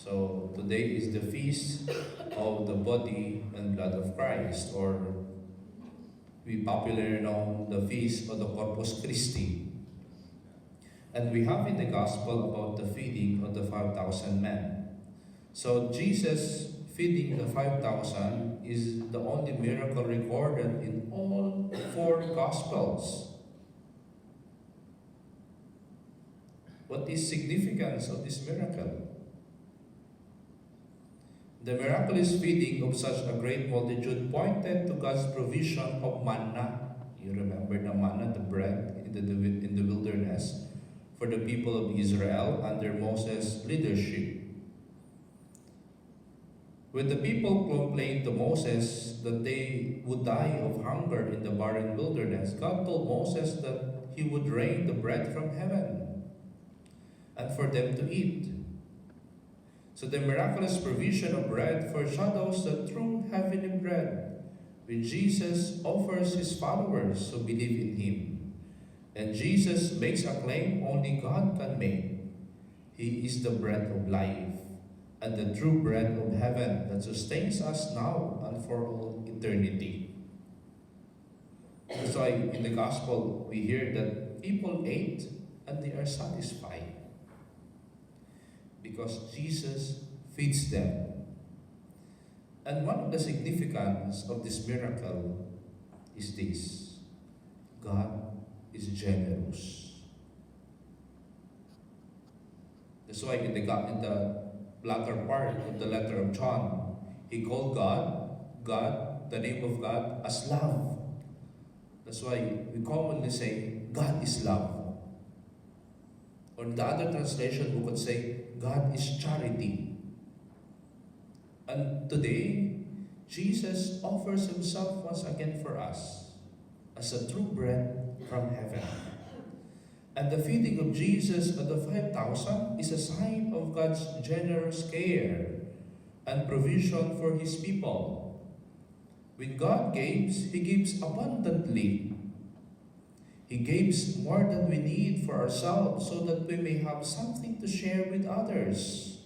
So today is the feast of the body and blood of Christ, or we popularly know the feast of the Corpus Christi. And we have in the gospel about the feeding of the 5,000 men. So Jesus feeding the 5,000 is the only miracle recorded in all four gospels. What is significance of this miracle? The miraculous feeding of such a great multitude pointed to God's provision of manna. You remember the manna, the bread in the wilderness for the people of Israel under Moses' leadership. When the people complained to Moses that they would die of hunger in the barren wilderness, God told Moses that he would rain the bread from heaven and for them to eat. So the miraculous provision of bread foreshadows the true heavenly bread, which Jesus offers his followers who believe in him. And Jesus makes a claim only God can make. He is the bread of life and the true bread of heaven that sustains us now and for all eternity. That's why in the gospel we hear that people ate and they are satisfied, because Jesus feeds them. And one of the significance of this miracle is this: God is generous. That's why in the latter part of the letter of John, he called God, the name of God, as love. That's why we commonly say, God is love. Or in the other translation, we could say, God is charity. And today, Jesus offers himself once again for us as a true bread from heaven. And the feeding of Jesus of the 5,000 is a sign of God's generous care and provision for his people. When God gives, he gives abundantly. He gives more than we need for ourselves so that we may have something to share with others,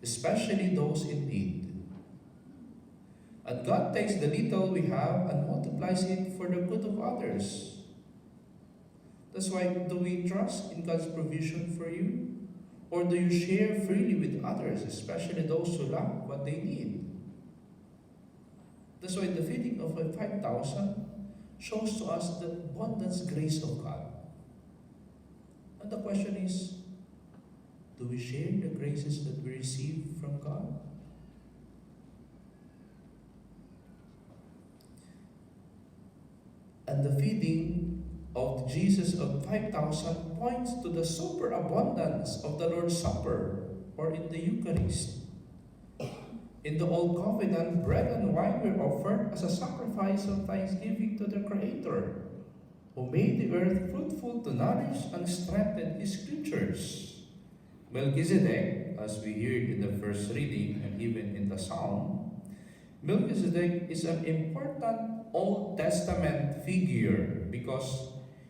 especially those in need. And God takes the little we have and multiplies it for the good of others. That's why, do we trust in God's provision for you? Or do you share freely with others, especially those who lack what they need? That's why the feeding of 5,000 shows to us the abundance grace of God. And the question is, do we share the graces that we receive from God? And the feeding of Jesus of 5,000 points to the superabundance of the Lord's Supper, or in the Eucharist. In the Old Covenant, bread and wine were offered as a sacrifice of thanksgiving to the Creator, who made the earth fruitful to nourish and strengthen his creatures. Melchizedek, as we heard in the first reading and even in the Psalm, Melchizedek is an important Old Testament figure because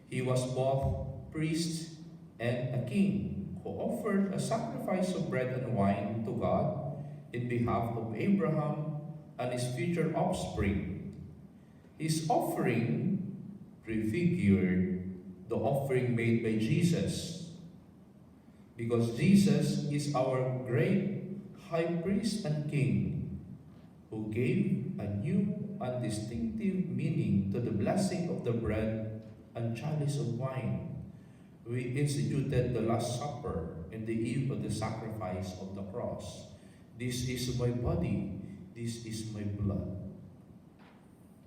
he was both priest and a king who offered a sacrifice of bread and wine to God in behalf of Abraham and his future offspring. His offering prefigured the offering made by Jesus, because Jesus is our great high priest and king who gave a new and distinctive meaning to the blessing of the bread and chalice of wine. We instituted the Last Supper in the eve of the sacrifice of the cross. This is my body, this is my blood.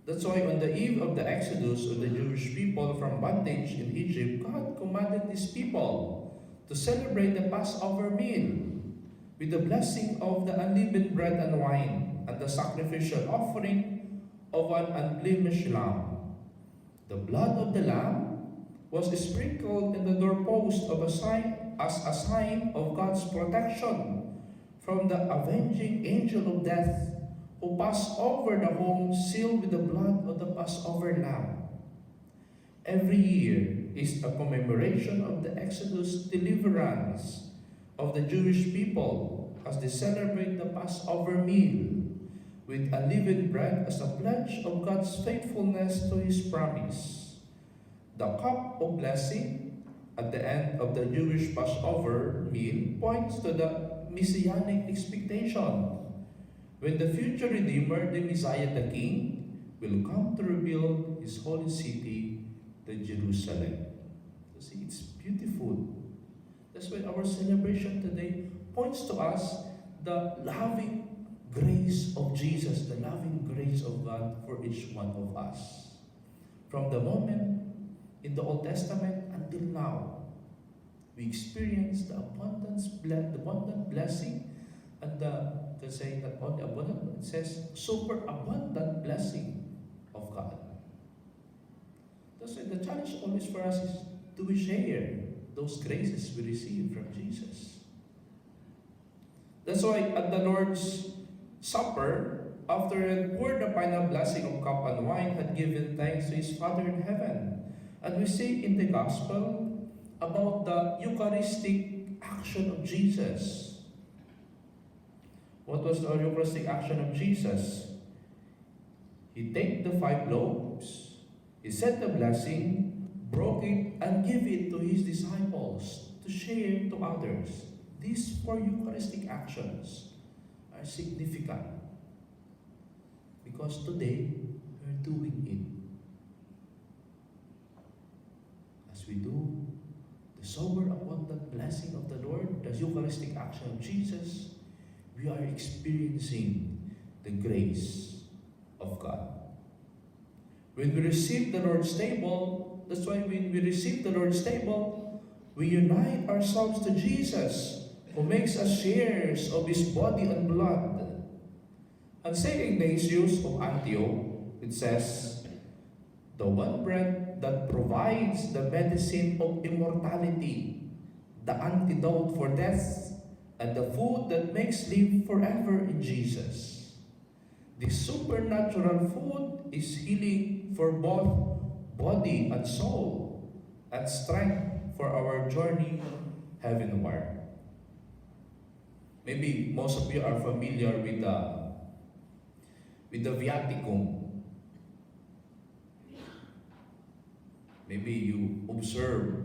That's why on the eve of the exodus of the Jewish people from bondage in Egypt, God commanded these people to celebrate the Passover meal with the blessing of the unleavened bread and wine and the sacrificial offering of an unblemished lamb. The blood of the lamb was sprinkled in the doorpost of as a sign of God's protection from the avenging angel of death who passed over the home sealed with the blood of the Passover lamb. Every year is a commemoration of the Exodus deliverance of the Jewish people as they celebrate the Passover meal with unleavened bread as a pledge of God's faithfulness to His promise. The cup of blessing at the end of the Jewish Passover meal points to the messianic expectation when the future Redeemer, the Messiah, the King, will come to rebuild His holy city, the Jerusalem. You see, it's beautiful. That's why our celebration today points to us the loving grace of Jesus, the loving grace of God for each one of us. From the moment in the Old Testament until now, we experience the abundant blessing, and to say not only abundant, but it says super abundant blessing of God. That's why the challenge always for us is, do we share those graces we receive from Jesus? That's why at the Lord's Supper, after he poured the final blessing of cup and wine, had given thanks to His Father in heaven. And we see in the Gospel about the Eucharistic action of Jesus. What was the Eucharistic action of Jesus? He took the 5 loaves, He said the blessing, broke it, and gave it to His disciples to share to others. These 4 Eucharistic actions are significant because today we're doing it. As we do the sober, abundant blessing of the Lord, the Eucharistic action of Jesus, we are experiencing the grace of God. When we receive the Lord's table, that's why when we receive the Lord's table, we unite ourselves to Jesus, who makes us sharers of His body and blood. And St. Ignatius of Antioch, it says, the one bread that provides the medicine of immortality, the antidote for death, and the food that makes live forever in Jesus. This supernatural food is healing for both body and soul, and strength for our journey heavenward. Maybe most of you are familiar with the Viaticum. Maybe you observe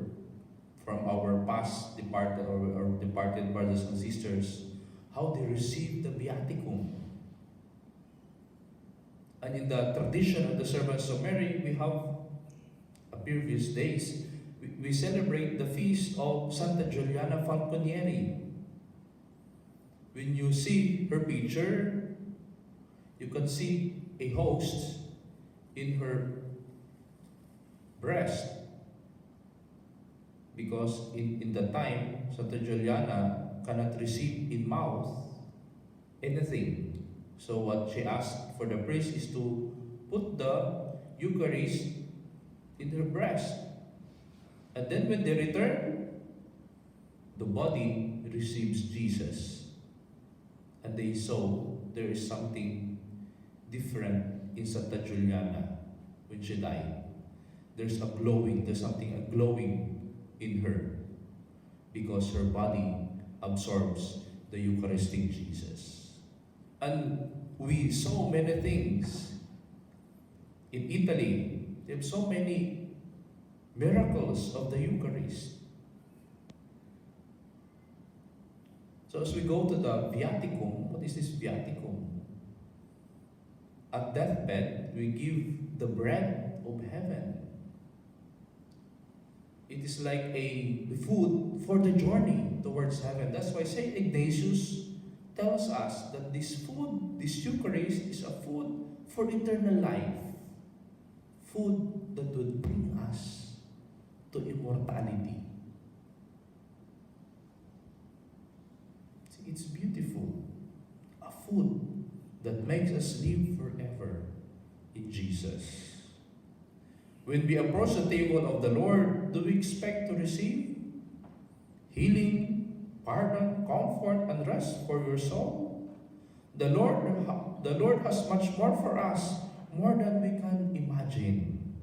from our past departed or departed brothers and sisters how they received the Viaticum. And in the tradition of the servants of Mary, we have a previous days, we celebrate the feast of Santa Giuliana Falconieri. When you see her picture, you can see a host in her breast. Because in the time, Santa Giuliana cannot receive in mouth anything. So what she asked for the priest is to put the Eucharist in her breast. And then when they return, the body receives Jesus. And they saw there is something different in Santa Giuliana when she died. There's something glowing in her because her body absorbs the Eucharistic Jesus. And we saw many things. In Italy, there are so many miracles of the Eucharist. So as we go to the Viaticum, what is this Viaticum? At deathbed, we give the bread of heaven. It is like a food for the journey towards heaven. That's why St. Ignatius tells us that this food, this Eucharist, is a food for eternal life. Food that would bring us to immortality. See, it's beautiful. A food that makes us live forever in Jesus. When we approach the table of the Lord, do we expect to receive healing, pardon, comfort, and rest for your soul? The Lord has much more for us, more than we can imagine.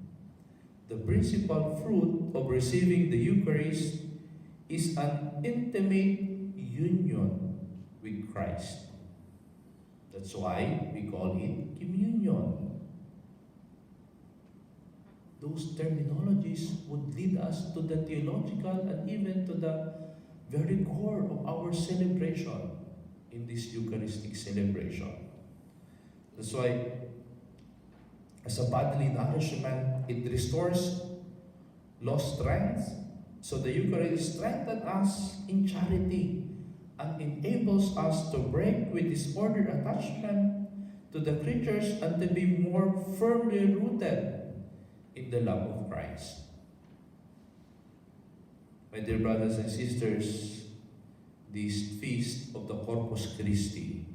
The principal fruit of receiving the Eucharist is an intimate union with Christ. That's why we call it communion. Those terminologies would lead us to the theological and even to the very core of our celebration in this Eucharistic celebration. That's why, as a bodily nourishment, it restores lost strength. So the Eucharist strengthens us in charity and enables us to break with disordered attachment to the creatures and to be more firmly rooted in the love of Christ. My dear brothers and sisters, this feast of the Corpus Christi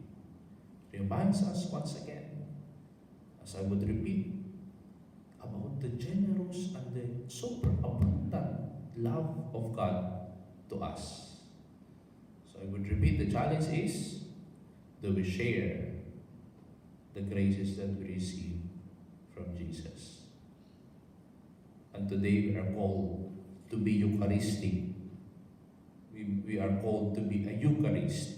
reminds us once again, as I would repeat, about the generous and the superabundant love of God to us. So I would repeat, the challenge is, do we share the graces that we receive from Jesus? And today we are called to be Eucharistic. We are called to be a Eucharist